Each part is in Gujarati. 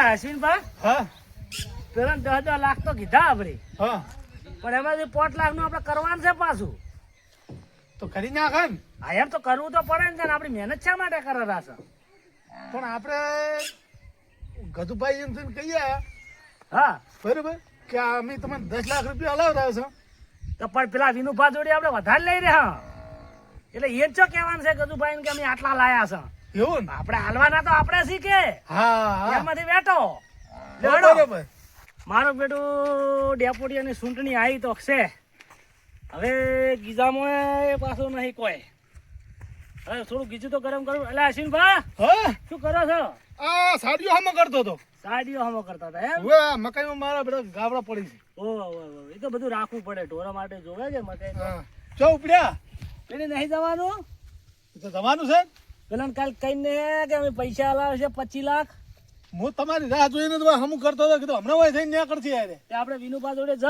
અલા અશ્વિનભાઈ, હા પેલા 10 લાખ તો કીધા આપણે, હા પણ એમાંથી 5 લાખ નું આપણે કરવાનું છે પાછું. તો કરી નાખે ને. હા એમ તો કરવું તો પડે ને, આપણી મહેનત શા માટે કરેલા છે? પણ આપણે ગધુભાઈ એમ થઈને કહીએ હા બરોબર કે અમે તમને 10 લાખ રૂપિયા હલાવતા છો. તો પણ પેલા વિનુભા જોડે આપણે વધારે લઈ રહ્યા, એટલે એ જ કહેવાનું છે ગજુભાઈ કે અમે આટલા લાયા છે. એવું ને? આપણે હાલવાના તો આપણે શીખે, હા હા એમાંથી બેઠો. બરોબર. મારો બેટું ડેપોટીની ચૂંટણી આવી તો છે, હવે ગીજામાં પાછું નહીં કોઈ. હવે થોડું ગીજું તો ગરમ કરું. એટલે અશ્વિનભાઈ હા શું કરો છો? આ સાડીઓ હામો કરતો હતો. સાડીઓ હમો કરતા હતા એમ? હવે આ મકાઈમાં મારા બધા ગાબડા પડી છે. ઓહ, એ તો બધું રાખવું પડે, ઢોરા માટે જોવે છે મકાઈ. હા ચો ઉપડ્યા પેલી નહીં જવાનું? તો જવાનું છે. પેલા કાલ કહીને કે અમે પૈસા હલાવે છે 25 લાખ. હું તમારી રાહ જોઈને તો હમું કરતો હતો, કીધું હમણાં હોય થઈને ન્યા કરતી યાર. તે આપણે વિનુભા જોડે જ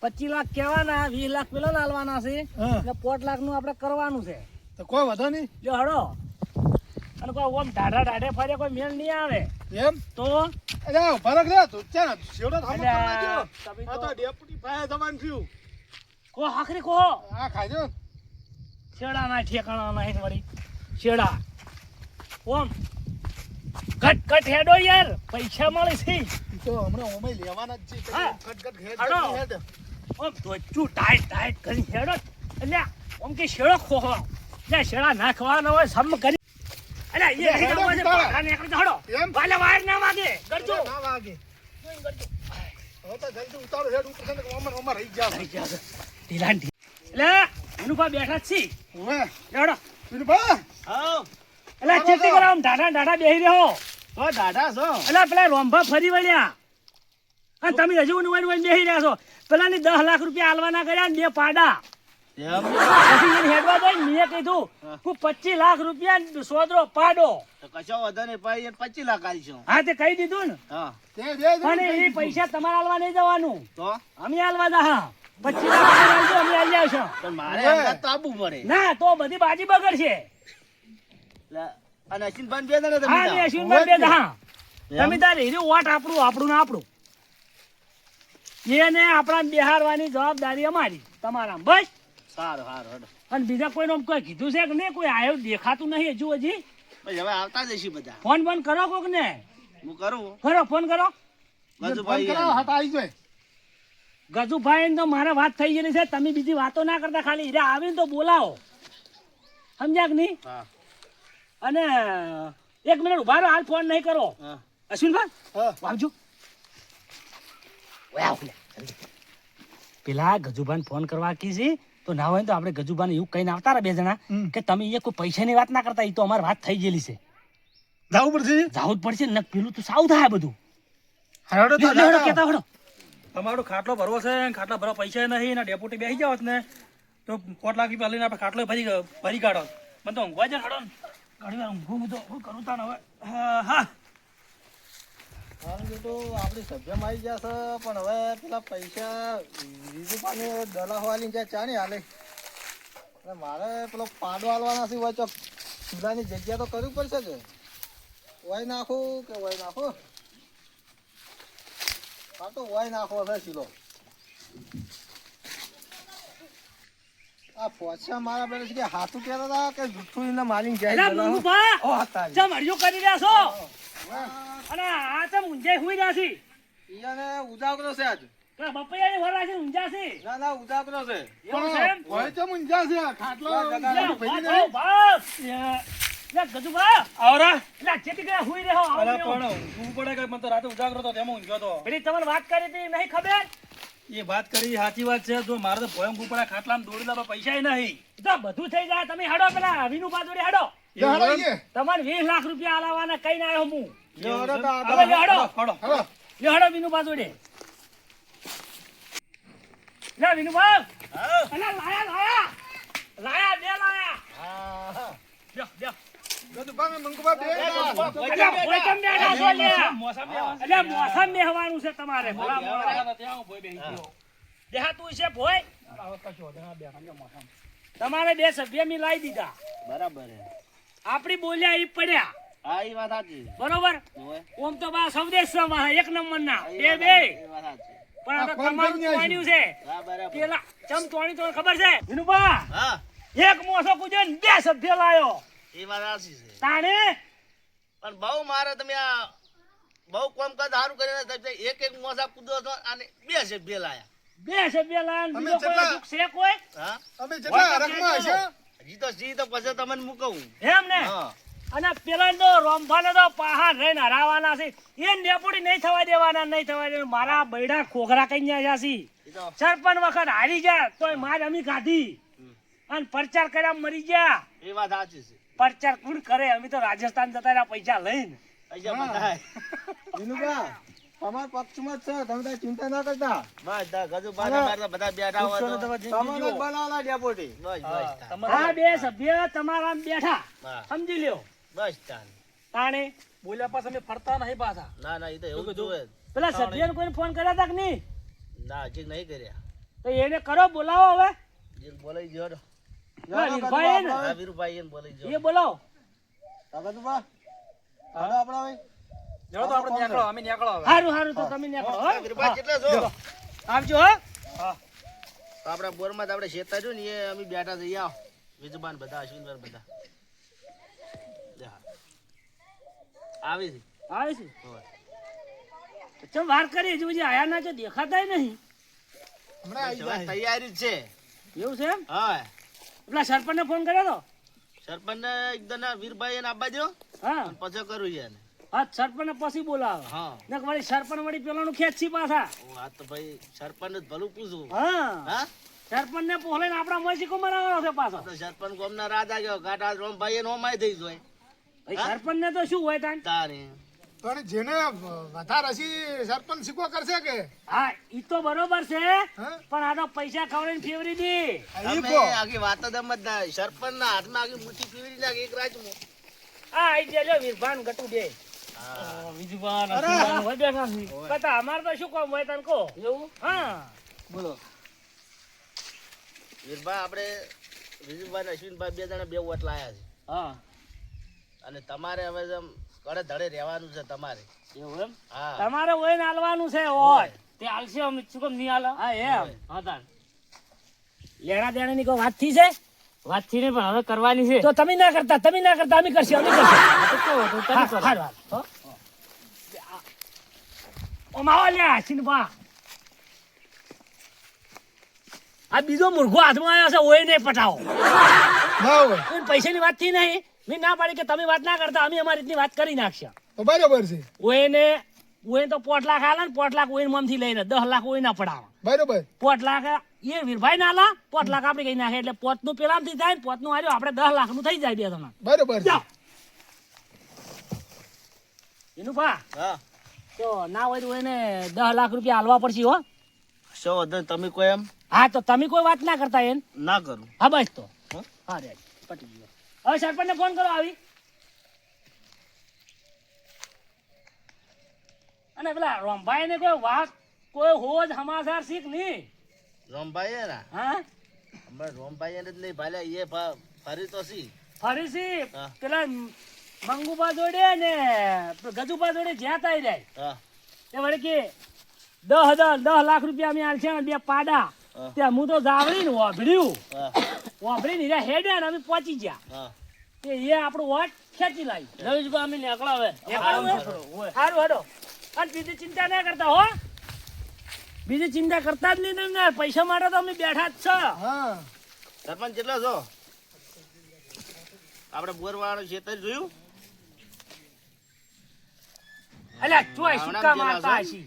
25 લાખ કહેવાના, 20 લાખ પેલા લાલવાના છે, હા. એટલે 5 લાખ નું આપણે કરવાનું છે. તો કોઈ વધો નહીં જો હડો. અને કોઈ ઓમ ઢાઢા ઢાઢે ફરે કોઈ મેળ નહીં આવે એમ. તો અરે ફરક રે તું ચાલ શેવડો હમું કરી નાખ્યો. તમે આ તો ડેપ્યુટી ભાઈ જવાનું થયું. કો આખરી કો આ ખાજો. શેડા ના ઠેકાણા નહીં વળી શેડા. ઓમ કટ કટ હેડો યાર, પૈસા મળે છે. ઈ તો હમણાં ઓમે લેવાના જ છે. હા. કટ હાલો. હેડ. ઓમ ધોચું ટાઈટ ટાઈટ કરી હેડો. એટલે ઓમ કે શેડો ખોખો, એટલે શેડા નાખવાનો હોય સમ કરી. એટલે એ નહીં હેડો જવા દે, ઉતારો. બહાર નીકળી જા, હડો. એમ? વાલે વાયર ના વાગે ગરજો. ના વાગે. ગરજો. હવે તો જલ્દી ઉતારો હેડ ઉપર છે ને ઓમર રહી ગયા. થઈ ગયા છે. ઢીલા ને ઢીલા. એટલે વિનુભા બેઠા જ છી. ઓવે હેડો. વિનુભા એટલે ચેતી કરો આમ ઢાઢા ઢાઢા બેહી રહ્યો. તો દાદા છો. એટલે પેલા રોંભા ફરી વળ્યા અને તમે હજુ ઊંઘવાઈ ઊંઘવાઈ બેહી રહ્યા છો. પેલાની 10 લાખ રૂપિયા આલવાના કર્યા ને 2 પાડા. પછી એને હેડવા દઈ ને મેં કીધું કે 25 લાખ રૂપિયા સોદરો પાડો. તો કશો વધો નહીં ભાઈ 25 લાખ આલશું. હા તે કહી દીધું ને. હા અને એ પૈસા તમારે આલવા નહીં જવાનું, તો અમે આલવા દા. હા 25 લાખ આલજો, અમે આલી આવશું. પણ મારે અંગાત તો આવવું પડે. ના તો બધી બાજી બગડશે. એટલે અને અશ્વિનભાઈ બે જણા તમે હા જાઓ. ને અશ્વિનભાઈ બે દા. હા એમ? તમે તારે હીરો વોટ આપણું ને આપણું. એને આપણા બિહારવાની જવાબદારી અમારી તમારા. બસ. સારું સારું હેડો. અને બીજા કોઈનો કોઈ કીધું છે કે નહીં? કોઈ આવ્યો દેખાતું નહીં હજુ હજી. પછી હવે આવતા જઈશું બધા. ફોન બોન કરો કોક ને. હું કરું કરો ફોન કરો. ગજુભાઈ ફોન કરાવો, હાથ આવી જાય. ગજુભાઈ ને તો મારે વાત થઈ ગયેલી છે, તમે બીજી વાતો ના કરતા, ખાલી હીરા આવીને તો બોલાવો. સમજ્યા કે નહીં? હા અને 1 મિનિટ ઉભા રહો, હાલ ફોન નહીં કરો. હા અશ્વિનભાઈ હા આવજો. ઓય આવ લે, જલ્દી. પેલા ગજુભાઈને ફોન કરવા કીધી તો ના હોય તો આપણે ગજુભાઈને એવું કહીને આવતા રહ્યા 2 જણા કે તમે એ કોઈ પૈસાની વાત ના કરતા, એ તો અમારી વાત થઈ ગયેલી છે. જાવું પડશે. જાવું જ પડશે ને, પેલું તો સાવ થાય બધું. હરડો તો લ્યો, લ્યો, કહેતા હડો. તમારો ખાટલો ભરવો છે, ખાટલા ભરવા પૈસા નહીં ને ડેપોટી બેસી જાવ ને તો 5 લાખ રૂપિયા લઈને આપણે ખાટલો ભરી કાઢો. મને તો ઊંઘવા જ હડો ને, ઘણી વાર ઊંઘું હું તો શું કરું તાણ હવે. હા તો આપણી સભ્યમાં આવી ગયા છે, પણ હવે પેલા પૈસા બીજું પાણી દલાવાલી જ્યાં ચાણી હાલે એટલે મારે પેલો પાડો હાલવાના છે. હોય તો ચૂલાની જગ્યા તો કરવી પડશે કે વય નાખું કે વય નાખું. હા તો વય નાખવો છે ચૂલો. આ પોછા મારા પેલા છે કે હાથું કહેતા હતા કે જુઠ્ઠું એને મારીને જાય. અલા, મંગુભા, ઓ હતા ચમ હળિયો કરી રહ્યા છો? અને આ તો ઊંઝાઈ હુઈ રહ્યા છે. ઈયાને ઉજાગરો છે આજ. પેલા બપૈયાની વરા છે, ઊંઝા છે. ના ના ઉજાગરો છે. એવું છે એમ? હોય તો મુંજા છે આ ખાટલો. લ્યો, ભરી વાત દે. હો, બસ. લ્યો, ગજુભા, આવરા લ્યો, ચેતી ગયા હુઈ રહ્યો, આવો અલા રહ્યો. પણ ઊંઘવું પડે કે મને તો રાતે ઉજાગરો હતો તેમાં ઊંઘ્યો હતો. પેલી તમને વાત કરી હતી નહીં ખબર? એ વાત કરી સાચી વાત છે. જો મારે તો ભોયમ ઊંઘવું પડે, ખાટલામાં દોડી લાવવા પૈસા નહીં. તો બધું થઈ જાય. તમે હેડો, પેલા વિનુભા જોડે હેડો. જા, હળો આઈએ. તમારે 20 લાખ રૂપિયા આલાવાના કઈ ના આવ્યો હું. લ્યો, હળો તો આ હવે લ્યો, હેડો. હળો. હળો. લ્યો, હેડો વિનુભા જોડે. લ્યો, વિનુભા. અલા, લાયા. લાયા, 2 લાયા. લ્યો, લ્યો. ગધુભાઈ, મંગુભા બે ગયા. અલા, ભોય કેમ બેઠા છો, લ્યા? મોસમ બેહવાનું છે. અલા, મોસમ બેહવાનું છે તમારે. ભલા મોણા. બેહવાના ત્યાં હું ભોય બેહી ગયો. દેહાતું છે ભોય. આવો કશો વાંધો નહીં, બેહવાનું છે મોસમ. તમારે 2 સભ્ય મિલાઈ દીધા. બરાબર છે. આપણી બોલ્યા ઈ પડ્યા. હા એ વાત સાચી બરોબર ઓય. ઓમ તો બા સૌદેશમાં એક નંબરના બે એ વાત સાચી પણ આ તો ફોન તમારું કરીને તોડ્યું છે હા બરાબર પેલા ચમ તોડી તો ખબર છે વિનુભા હા એક મોસો કૂદ્યો ને 2 સભ્ય લાયો એ વાત સાચી છે તાણે પણ બહુ મારે તમે આ બહુ કામકાજ સારું કરીને તમે એક મોસા કૂદો છો અને 2 સભ્ય લાયા 2 સભ્ય લાયો ને અમે બીજો કોઈ કેટલા? દુઃખ છે કોઈ હા અમે જેટલા હરખમાં હશે હજી તો સી તો પછી તમને મૂકવું એમ ને હા અને પેલા તો રોમભાને તો પહાડ રહીને હરાવાના છે એ ડેપોડી નહીં થવા દેવાના નહીં થવા દેવાના મારા બૈડા ખોખરા કઈ ગયા છે એ તો સરપંચ વખત હારી ગયા તોય માર અમી ખાધી અને પ્રચાર કર્યા મરી ગયા એ વાત સાચી છે પ્રચાર કોણ કરે અમે તો રાજસ્થાન જતા રહ્યા પૈસા લઈને પૈસા બધા વિનુભા તમારા પક્ષમાં જ છે તમે તારી ચિંતા ના કરતા બસ ગજુ બાર બધા બેઠા હોય તો તમને જ બનાવવાના ડેપોટી બસ બસ તાન. આ 2 સભ્ય તમારા આમ બેઠા હા સમજી લ્યો બસ તાન. તાણે બોલ્યા પાછા અમે ફરતા નહીં પાછા ના ના એ તો એવું જ જોવે પેલા સભ્યને કોઈને ફોન કર્યા તા કે નહીં ના હજી નહીં કર્યા તો એને કરો બોલાવો હવે જે બોલાઈ ગયો તો. ના, વીરભાઈ એને. હા વીરુભાઈ એને બોલાઈ ગયો એ બોલાવો કાકાતુભા હાલો આપણા ભાઈ ચલો તો આપણે નીકળો અમે નીકળો હવે સારું સારું તો તમે નીકળો હો. વીરુભાઈ કેટલા છો આવજો હો તો આપણા બોરમાં આપણે શેતા રહ્યું ને એ અમે બેઠા જઈ આવો વિજુબાન બધા અશ્વિનભાઈ બધા જા. આવી છે આવે છે હોય. ચમ વાર કરી હજુ હજી આયા ના જો દેખાતાય નહીં હમણાં આવી જાય તૈયારી જ છે એવું છે એમ હા પેલા સરપંચને ફોન કર્યો તો સરપંચ એકદમ વીરભાઈ એને આપવા દો હા અને પછી કરું છે એને હા સરપંચને પછી બોલાવો હા ને વળી સરપંચ વળી પેલાનું ખેંચી પાછા ઓ આ તો ભાઈ સરપંચ જ ભલું પૂછું હા હા સરપંચને પોહળીને આપણા મોસીકો મરાવવાનો છે પાછો તો સરપંચ ગોમના રાજા ગયો ગાટા રોમભાઈ એને હોમાય થઈ જોય ભાઈ સરપંચને તો શું હોય તાન તારે પણ જેને વધારે હસી સરપંચ શીખવા કરશે કે હા ઈ તો બરોબર છે હા? પણ આ તો પૈસા ખવડાવીને ફેવરી દી આ ઈ તમે કહો. આખી વાત જ એમ જ ના સરપંચ ના હાથમાં આખી મુઠ્ઠી પીવડી નાખે એક રાજમાં હા આઈ જજો વીરભાન ગટુ દે હા વિજુભાન અરે. અશ્વિનભાન હોય બેઠા છે કતા અમાર તો શું કામ હોય તને કહો એવું હા બોલો વીરભાઈ આપણે વિજુભાઈ ને અશ્વિનભાઈ બે જણા બે વોટ લાયા છે હા અને તમારે હવે જેમ કડે ધડે રહેવાનું છે તમારે એવું એમ હા તમારે હોય ને હાલવાનું છે હોય તે હાલશે અમે શું કામ નહીં હાલે હા એમ હા તાન લેણા દેણાની કોઈ વાત થી છે વાત થી નહીં પણ હવે કરવાની છે તો તમે ના કરતા અમે કરશું અમે કરશું ઓમાવા લ્યા સિનપા આ બીજો મૂર્ખો હાથમાં આવ્યો છે ઓય નહીં પટાવો ના હોય કોઈ પૈસાની વાત થી નહીં મેં ના પાડી કે તમે વાત ના કરતા અમે અમારી રીતની વાત કરી નાખશે તો બરાબર છે ઓયને તો 5 લાખ આલે ને 5 લાખ ઓય મમથી લઈને 10 લાખ ઓય ના પડાવે બરાબર 5 લાખ એ વીરભાઈ ના આલા 5 લાખ આપણે કઈ નાખે એટલે 5 નું પેલાથી થાય ને 5 નું હાર્યો આપણે 10 લાખ નું થઈ જાય બે જણા બરાબર છે જાઓ એનું પા હા તો ના હોય તો એને 10 લાખ રૂપિયા હાલવા પડશે હો શું વધુ તમે કોઈ એમ હા તો તમે કોઈ વાત ના કરતા એમ ના કરું હા બસ તો હં? હા રે પટી ગયો હવે સરપંચ ને ફોન કરો આવી અને પેલા રોમભાઈ ને કોઈ વાત કોઈ હોજ સમાચાર શીખ નહીં રોમભાઈ એ ના હા હમણાં રોમભાઈ એને જ નહીં ભાલ્યા એ ફરી તો સી ફરીથી હા. પેલા મંગુબા જોડે ને ગજુબા જોડે જ્યાં તાઈ જાય હા તે વળી કે 10 લાખ રૂપિયા અમે આલશે ને 2 પાડા હા. ત્યાં હું તો જાવડી ને વાભડ્યું હા વાભડી ને હેડ્યા ને અમે પહોંચી ગયા હા તે એ આપણું વોટ ખેંચી લાવી રવિશભાઈ અમે નીકળો હવે સારું હેડો અને બીજી ચિંતા ના કરતા હો બીજી ચિંતા કરતા જ નહીં ને પૈસા માટે તો અમે બેઠા જ છે હા સરપંચ કેટલા છો આપણે બોરવાળો ખેતર જોયું અલ્યા ચોય સુકા મારતા હશી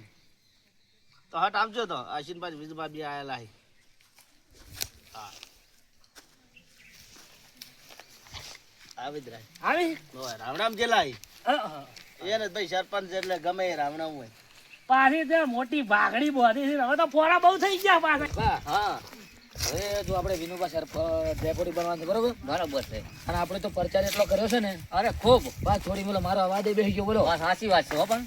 તો હટ આવજો તો આશીનભાઈ વિજુભાઈ બે આયેલા હી હા આવી જ રાય આવી રામરામ જેલા હી એને ભાઈ સરપંચ એટલે ગમે એ રામરામ હોય પાછી તે મોટી ભાગડી બોધી છે હવે તો ફોરા બહુ થઈ ગયા પાછા હા હવે જો આપણે વિનુભા સર ડેપોટી બનવાનું છે બરોબર બરાબર છે અને આપણે તો પ્રચાર એટલો કર્યો છે ને અરે ખૂબ બસ થોડી બોલો મારો અવાજ બેસી ગયો બોલો સાચી વાત છે હો પણ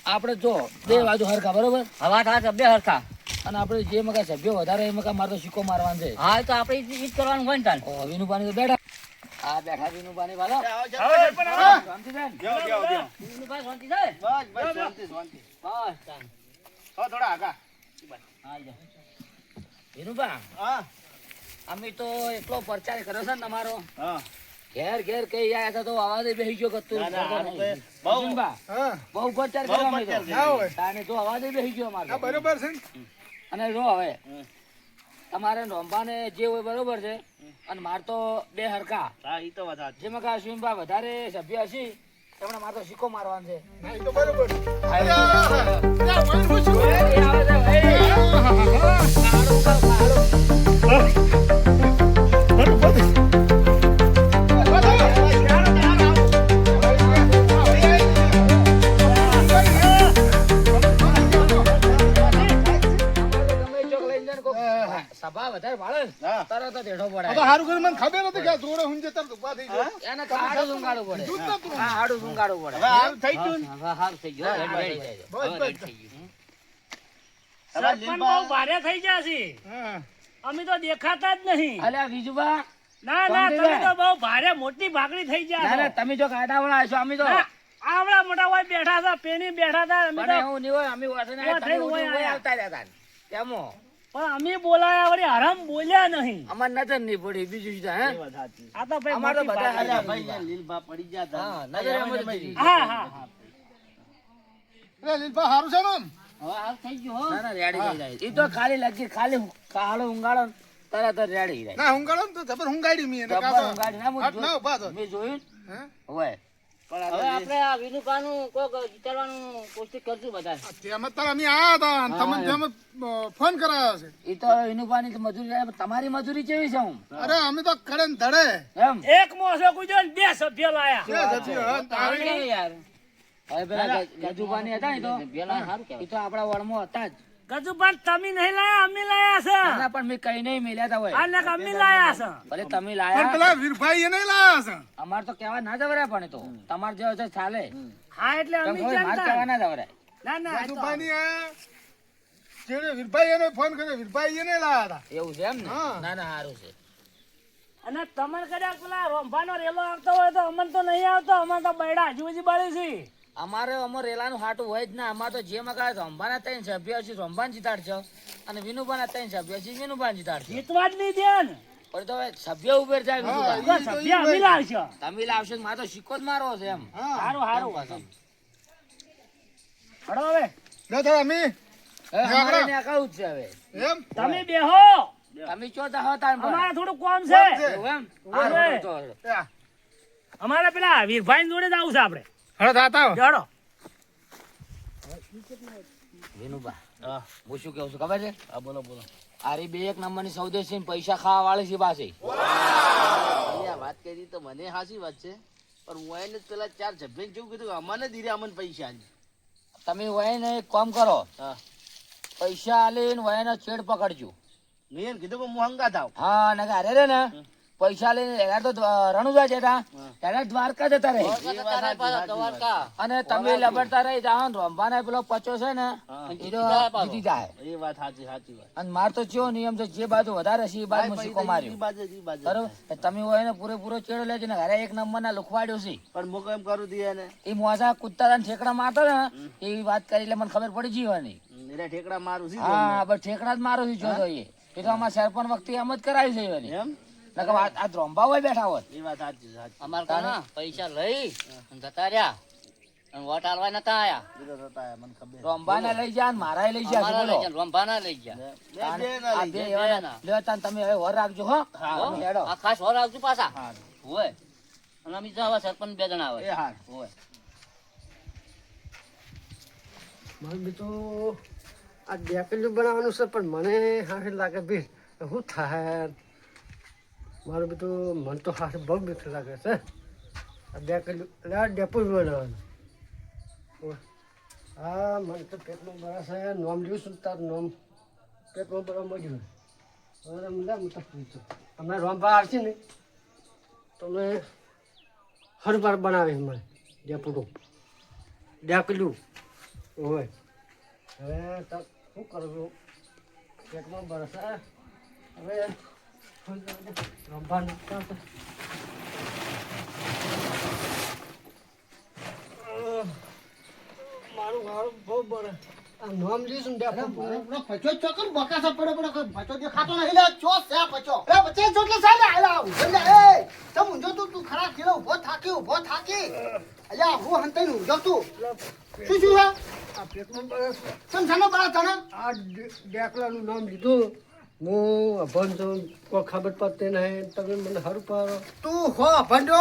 આપણે જો બે બાજુ હરખા બરોબર હવા થાય બે હરખા અને આપણે જે મકા સભ્યો વધારે એ મકા મારો સિક્કો મારવાનો છે હા તો આપણે ઈ જ કરવાનું હોય ને તાન વિનુભાની તો બેઠા આ બેઠા વિનુભાની વાલો આવો છે. આવો સરપંચ, આવો. શાંતિબેન જાઓ, જાઓ, જાઓ. વિનુભાઈ શાંતિ છે બસ બસ શાંતિ શાંતિ. બસ ચાલ. હો, થોડા આગા. હા જા. વિનુભા હા અમે તો એટલો પ્રચાર કર્યો છે ને તમારો હા ઘેર ઘેર કઈ આયા હતા તો અવાજે બેસી ગયો કત્તું ના, ના, કરતો આ નહીં. બહુ- વિનુભા, હા બહુ પ્રચાર બહુ કર્યો અમે પ્રચાર તો. કર્યો. ના હોય તાને તો અવાજે બેસી ગયો અમારો આ બરોબર છે ને? અને જો હવે તમારે રોંભાને જે હોય બરોબર છે અને માર તો બે હરકા હા ઈ તો વાત સાચી. જેમાં કે અશ્વિનભા વધારે સભ્ય હશે તેમણે માર તો સિક્કો મારવાનો છે હા, એ તો બરોબર છે. આવે છે. ત્યાં વળી હું છું? એ આવે છે, એ. હાડું ઉપાડ, હાડું. ગમે એ ચોક લઈને જાય ને કોક સભા વધારે ભાળે ને, હા. તરત જ હેઠો આ તો પડાય. સારું કર્યું, મને ખબર હતી કે આ જોડે હું જતા તો ઊભા થઈ ગયો. એને તો હાડું ઝુંગાડવું પડે. હા, હાડું ઝુંગાડવું પડે. હવે હાલ થઈ ગયું ને? હવે હારું થઈ ગયું. હા, રેડી થઈ ગયું. બસ, હવે બસ. રેડી થઈ ગયું. તમારા સરપંચ લીલબા- બહુ ભારે થઈ ગયા છે. હા. અમે તો દેખાતા જ નહીં. અલ્યા બીજુબા, ના ના, સમજી તમે જાય. તો બહુ ભારે મોટી ભાગડી થઈ ના ગયા ના, છો. તમે જો કાયદાવાળા છો, અમે તો ના, આવડા મોટા હોય બેઠા હતા, પેણી બેઠા હતા. અમે મને તો એવું નહીં હોય, અમે વાસણે ઉભા તમે થઈને ઉઠી ઉભા ઉભા આયા. આવતા રહ્યા હતા. તેમાં પણ અમે બોલાયા વળી હરામ બોલ્યા નહીં. અમાર નજર નહીં પડી, બીજું શું છે, હે? એ વાત સાચી. આ તો ભાઈ અમારે તો મોટી બધા ભાગડી. અલ્યા ભાઈ યાર લીલબા પડી ગયા તા. હા, નજર એમ જ હતી. હા હા હા. એટલે લીલભા સારું છે ને આમ? હવે હાલ થઈ ગયું, હો. ના ના, રેડી થઈ જાય. ઈ તો ખાલી લગી ખાલી કાળો ઊંઘાડો ને તરત જ રેડી જાય. ના ઊંઘાડો ને તો જબર ઊંઘાડી મી એને જબ્બર કાં તો ઊંઘાડી ના, હું હાથ ના ઊભા તો. મેં જોયું હે? હોય. પણ હવે આપણે આ વિનુકાનું કોક વિચારવાનું કોશિશ કરશું બધા. તેમ જ તારા અમે આયા હતા અને તમને તેમ જ, ફોન કરાયો છે. ઈ તો વિનુભાની તો મજૂરી જાય, પણ તમારી મજૂરી કેવી છે હું અરે અમે તો કડે ને ધડે એમ એક મોસો કૂદ્યો ને 2 સભ્ય લાયા. બે જતી હે, તારી તારે યાર હવે પેલા ગજુભાની હતા ને તો ઈ તો આપણા વડમાં હતા જ. ગજુભાઈ તમે નહીં લાયા, અમે લાયા ના, પણ મેં કઈ નહીં મેલ્યા તા છે. હોય. આને કે અમે લાયા છે. ભલે તમે પણ લાયા, પેલા વીરભાઈ એને લાયા છે. અમાર તો કહેવા ના જવરાય, પણ એ તો તમારે જેવો છે ચાલે. હા એટલે તમે અમે ખબર, મારે જાણતા. કહેવા ના જવરાય. ના ના, આ તો- રાજુભાઈની આ જેણે વીરભાઈ એને ફોન કર્યો, વીરભાઈ એને લાયા હતા. એવું છે એમ ને? હા. ના ના, સારું છે. અને તમને કદાચ પેલા રોંભાનો રેલો આવતો હોય તો અમને તો નહીં આવતો. અમારે તો બૈડા હજુ હજી બળી છે. અમારે અમાર રેલાનું હાટું હોય જ ના. અમારે તો જે મકા રંભાના 3 સભ્ય છે, રંભાન જીતાડશો, અને વિનુભાના 3 સભ્ય છે, વિનુભાન જીતાડશો. જીતવા જ નહીં દે ને. પણ તો હવે સભ્ય ઉપર જાય હા, વિનુભા. તો સભ્ય અમે લાવશો. તમે લાવશો તો મારે તો સિક્કો જ મારવો છે એમ. હા. હારું હારું. હળો હવે લે તારા અમે હવે અમારે ત્યાં કહું જ છે હવે. એમ તમે બેહો. તમે ચો તા હો તાન પર. અમારે થોડું કામ છે. એવું એમ? હવે. હારું, તો હારું. યા. અમારે પેલા વીરભાઈ જોડે જ આવું છે આપણે. હળો થાતા હો. જાડો. વિનુભા, હા હું શું કહું છું ખબર છે? હા, બોલો બોલો. આરી બે એક નંબરની સૌદેશી ને પૈસા ખાવા વાળી છે પાછી. અલ્યા વાત કરી તો મને હાચી વાત છે, પણ હું એને જ પેલા 4 જબ્બેન જેવું કીધું કે અમને ધીરે અમને પૈસા આલી. તમે વયને એક કામ કરો, હા પૈસા આલીને વયનો છેડ પકડજો. મેં એને કીધું કે હું હંગા થાવ. હા, ને અરે રે ને પૈસા લઈને એના તો રણુજા જતા, ત્યારે દ્વારકા જતા રહે. અને તમે લબડતા રહી જાઓ ને, રંભાના પેલો પચો છે ને એ તો જીતી જાય. એ વાત સાચી સાચી વાત. અને માર તો ચેવો નિયમ છે, જે બાજુ વધારે છે એ બાજુ ભાઈ, સિક્કો ઈ માર્યો. બાજુ, ઈ બાજુ. બરોબર? તમે હોય ને પૂરેપૂરો ચેડો લેજો ને, ઘરે એક નંબરના લુખવાડ્યો છે. પણ હું કેમ કરું દી એને? એ મોસા કૂદતા ઠેકડા મારતો ને એવી વાત કરી એટલે મને ખબર પડી જીવાની. એને ઠેકડા મારું સીધું હા, બસ ઠેકડા જ મારો છે જોતો એ તો અમારા સરપંચ વખતે એમ જ કરાવી છે અમને. એમ નકર આ ધ્રોંભા હોય બેઠા હોત. એ વાત સાચી સાચી. અમાર કાના પૈસા લઈ અને જતા રહ્યા અને વોટ આલવા નતા આયા. બીજો થતા આયા, મને ખબર. ધ્રોંભાને લઈ જા ને મારાય લઈ જા અમારા બોલો. લઈ ગયા, રંભાના લઈ ગયા. બે ના આ લઈ બે જાય. એવાના. લ્યો તાન તમે હવે વર રાખજો હો. હો? તમે હેડો. આ ખાસ હોર આવજો પાછા. હા. હોય અને અમે તો હવે સરપંચ 2 જણા આવે. એ હાર. હોય મારે બીજું આ ડેકલું બનાવવાનું છે પણ મને હાથ લાગે ભી શું થાય મારું બધું મન તો હાથ બહુ મીઠું લાગે છે આ ડેકલું એટલે આ ડેપું બનાવવાનું હા મને તો પેટમાં બરા છે નોમ લીધું છું તાર નોમ પેટમાં બરા મળ્યું હવે મને હું તો પૂછું તમે રોમભા આવશે ને તમે હરબાર બનાવે મને ડેપુડું ડેકલું હોય હવે તો શું કરું પેટમાં બરસે હવે રમવાનું મારું બહુ બળે આ નોમ લઈશું ને પચો ચોકર બકાસા પડે પચો દેખાતો નહીં લે ચો છે પચો એ બચે જોટલે સાલે આલા એટલે એ તમ જો તું ખરા ખેલો ઉભો થાકી અલ્યા હું હંતાઈ નું જો તું શું હે આ પેટમાં બળે સંસાનો બળા તને આ ડેકલાનું નામ લીધું હું અભણ છું કોઈ ખબર પડતી નહીં તમે મને સારું પાડો તું હો ભંડો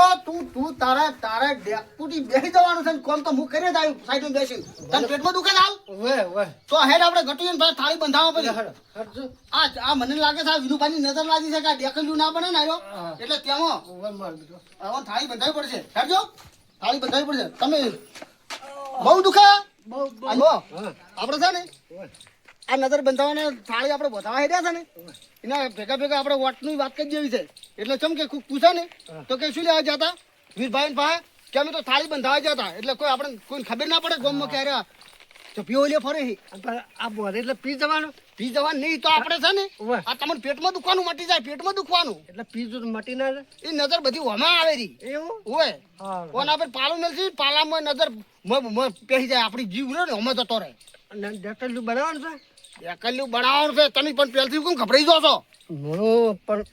તું તારે ડેપુટી બેસી જવાનું છે ને કોમ તો હું કરી જ આવ્યું સાઈડ બેસી તને પેટમાં દુખે હાલ વે તો હેડ આપણે ઘટીને પાછા થાળી બંધાવા પછી હટજો આ મને લાગે છે આ વિનુભાઈની નજર લાગી છે કે આ ડેકલું ના બને ને આવ્યો એટલે તેમાં વે માર દીધો હવે થાળી બંધાવી પડશે હેડજો થાળી બંધાવી પડશે તમે બહુ દુખે હાલો આપણે છે ને આ નજર બંધાવાને થાળી આપણે બધાવા હેડ્યા છે ને એના ભેગા આપણે વોટની વાત કરી દેવી છે એટલે ચમ કે પૂછે ને તો કે શું લેવા જતા વીરભાઈ પાસે કે અમે તો થાળી બંધાવા જતા એટલે કોઈ આપણે કોઈ ખબર ના પડે ગામમાં ક્યારે ચપીઓ લે ફરે આ બોરે એટલે પી જવાનું પી જવાનું નહીં તો આપણે છે ને ઓવે. આ તમને પેટમાં દુખવાનું મટી જાય પેટમાં દુખવાનું એટલે પીજું મટી ના જાય એ નજર બધી હોમાં આવે રહી એવું ઓય હા કોણ આપણે પાલું નથી પાલામાં નજર પેસી જાય આપણી જીવ રહે ને હોમાં જતો રહે અને ડેકલું બનાવવાનું છે એકલ્યું બનાવવાનું છે તમે પણ પહેલથી કેમ ગભરાઈ જાઓ છો હું પણ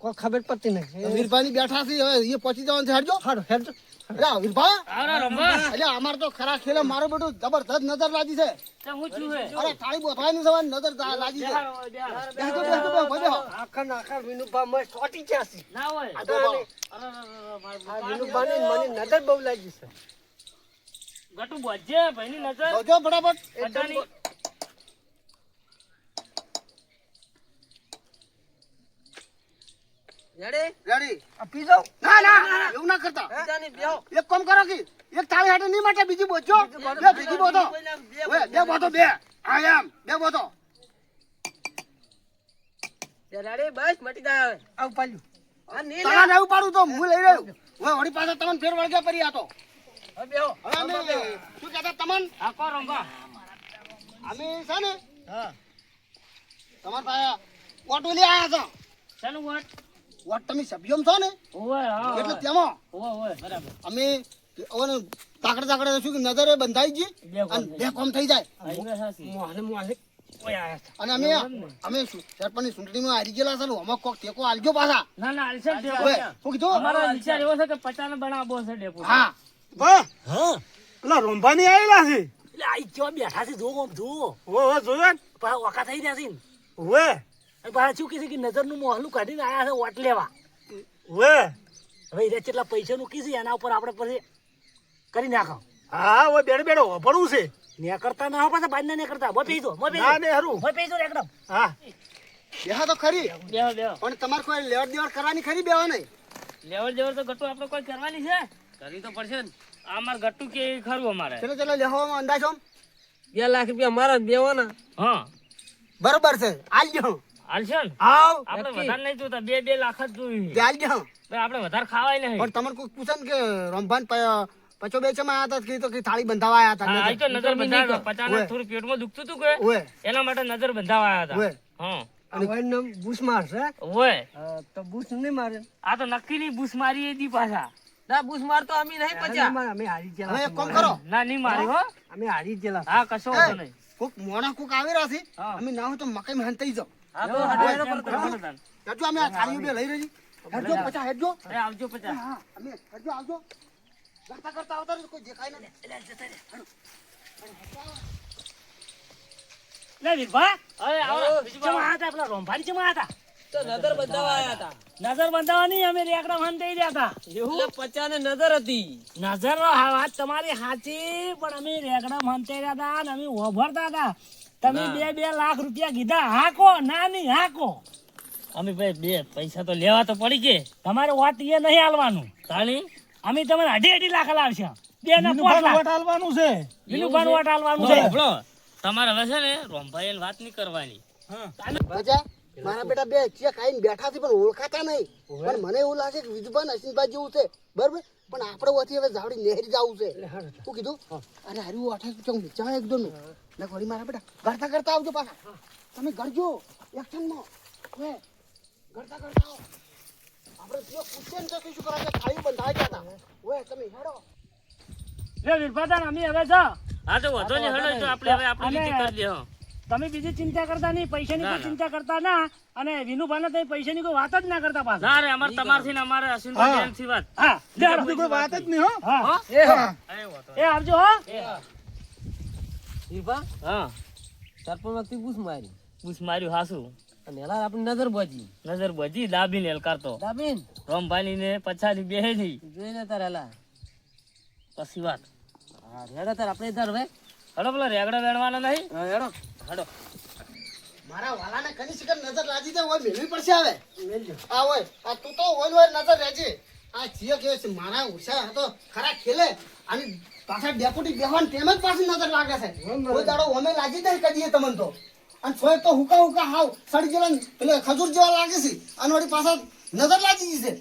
કોઈ ખબર પડતી નહીં વીરભાઈ બેઠા છે હવે એ પહોંચી જવાનું છે હટજો હારું હેડજો અરે વીરભાઈ આવરા રંભા એટલે અમાર તો ખરા ખેલે મારો બેટું જબરદસ્ત નજર લાગી છે તે હું છું હે અરે થાળી બોથવાની સવાય નજર લાગી છે બેસજો, બેસજો. આખા વિનુભા મેં ચોટી ગયા છે ના હોય આ તો આ વિનુભાની મને નજર બહુ લાગી છે ગટુ બોજે ભાઈની નજર આવજો ફટાફટ પતાની રેડી આ પી જાઓ ના એવું ના કરતા એક કામ કરો કે એક થાળી હાટે નહીં માટે બીજી બોજો બે ભેગી બોધો બે બોધો બે આ એમ બે બોધો આવ પાલ્યું તારા ના ઉપાડું તો હું લઈ રહ્યો હવે વળી પાછા તમને ફેર વળગ્યા પરી આતો હવે અમે શું કહેતા તમને આકો રંભા અમે છે ને તમારા પાસે ઓટો લઈ આવ્યા છો ચાલો વટ વોટ તમે સભ્યમ છો ને ઓય હા એટલે તેમાં ઓય બરાબર અમે ઓને તાકડે શું કે નજરે બંધાઈ ગઈ અને બે કોમ થઈ જાય આઈ હાસી મોહલે ઓય આયા હતા અને અમે સરપંચની ચૂંટણીમાં હારી ગયેલા છે ને અમુક કોક ટેકો આલજો પાછા ના ના આલશે ડેપો હવે શું કીધું અમારો વિચાર એવો છે કે 50 ને બનાવવો છે ડેપો હા વાહ પેલા રોંભાની આવેલા છે એટલે આઈ કેવા બેઠા છે જો જો ઓ જોયો ને પા વખા થઈ રહ્યા છે ને ઓવે અને પાછા શું કહે છે કે નજરનું મોહલું કાઢીને આયા છે વોટ લેવા ઓવે હવે એ કેટલા પૈસાનું કીધું એના ઉપર આપણે પછી કરી નાખો હા ઓવે બેડો વાપરવું છે ને કરતા ના હો પાછા બાજના ને કરતા મો પેજો ના ને હરું એકદમ હા બેહા તો ખરી બેહો બેહો પણ તમારે કોઈ લેવડ દેવડ કરવાની ખરી બેવા નહીં લેવલ જેવલ તો ગટ્ટુ આપણે કોઈ કરવાની છે કરવી તો પડશે ને અમાર ગટ્ટુ કે ખરું અમારે ચલો લેવામાં અંદાજ આમ 2 લાખ રૂપિયા મારા દેવાના હા બરોબર છે આલજો હાલશે ને આવ આપણે વધારે નહીં જોતા 2 લાખ જ જોઈએ આલજો આપણે વધારે ખાવાય નહીં પણ તમને કોઈ પૂછે ને કે રંભાન પચો બેચમાં આયા હતા કે થાળી બંધાવા આયા હા હતા આ તો નજર બંધાવા 50 ને થોડું પેટમાં દુખતું હતું કે ઓય એના માટે નજર બંધાવા આવ્યા ઓય હતા હા અને નામ બુશ મારશે ઓય તો બુશ નહીં મારે આ તો નક્કી ની બૂસ મારી એ દી પાછા ના બુશ મારતો અમે નહીં પચ્યા અમે હારી ગયેલા હવે એક કામ કરો ના નહીં મારી હો અમે હારી ગયેલા હા કશો વાંધો નહીં કોક મોણા કોક આવી રહ્યા છે હા. અમે ના હોય તો મકાઈ માં હંતાઈ જાઓ હા તો હડો પર કરવાનું હેડજો અમે આ થાળીઓ બે લઈ રહી હેડજો પચા હેડજો એ આવજો 50 હા અમે હેડજો આવજો કરતા આવતા રહો, કોઈ દેખાય ના લે વીરભા હવે આવો ચમા હતા પેલા રોંભારી ચમા હતા તો નજર બંધાવા આયા હતા નજર બંધાવાની અમે રેકડા મન દઈ રહ્યા હતા એટલે 50 ને નજર હતી નજર વાત તમારી સાચી પણ અમે રેકડા મન દઈ રહ્યા હતા અને અમે ઓભરતા હતા તમે 2 લાખ રૂપિયા કીધા હાકો ના નહીં હાકો અમે ભાઈ 2 પૈસા તો લેવા તો પડી કે તમારે વાત એ નહીં હાલવાનું તાણી અમે તમને 2.5 લાખ લાવશે 2 ને 5 લાખ હાલવાનું છે વિનુભાઈ વાટ હાલવાનું છે તમારે હવે છે ને રોમભાઈ વાત નહીં કરવાની પચા મારા બેટા બે ચેક આઈને બેઠા છે પણ ઓળખાતા નહીં પણ મને એવું લાગે કે વિધુભાઈ અશ્વિનભાઈ જેવું છે બરાબર પણ આપણે ઓથી હવે જાવડી નહેરી જવું છે શું કીધું અરે હરી અઠાઈ ચૌ નીચા એકદમ ને ઘડી મારા બેટા કરતા આવજો પાછા તમે ગરજો એક્શનમાં હવે કરતા આવો આપણે જો પૂછે ને તો શું કરાય થાળી બંધાઈ ગયા હતા ઓય તમે હેડો લે વીરભાઈ અમે હવે છે હા તો વધો નહીં હેડો તો આપણે હવે આપણી રીતે કરી દે હો તમે બીજી ચિંતા કરતા નહીં, પૈસાની કોઈ ચિંતા કરતા ના, અને વિનુભાઈને તમે પૈસાની કોઈ વાત જ ના કરતા પાછા. ના રે અમારે તમારથી ને અમારે અશ્વિનભાઈ બેનથી વાત હા લે હાલો. કોઈ વાત જ નહીં હો. હા એ આવજો હો. હા સરપંચ વખતે પૂછ મારી પૂછ માર્યું હાસું અને એલા આપણી નજર બોજી નજર બધી દાબીને હેલકારતો દાબીન રોમભાઈ ને પછાડી બેહે નહીં જોઈને તાર એલા પછી વાત હા રેડો તાર આપણે તાર હવે હડો પેલા રેગડા વેણવાના નહીં હેડો મારા વાલાને કની શિકર નજર લાગી જાય હોય મેળવી પડશે હવે આ હોય આ તું તો હોય નજર રહેજે આ જીઓ કેવો છે મારા ઉષા હતો ખરા ખેલે અને પાછા ડેપ્યુટી બેહવાન તેમ જ પાછી નજર લાગે છે કોઈ દાડો અમે લાગી જાય કદીએ તમને તો અને છોય તો હુકા હુકા હાવ સડી ગયેલા પેલે ખજૂર જેવા લાગે છે અને વળી પાછા નજર લાગી જશે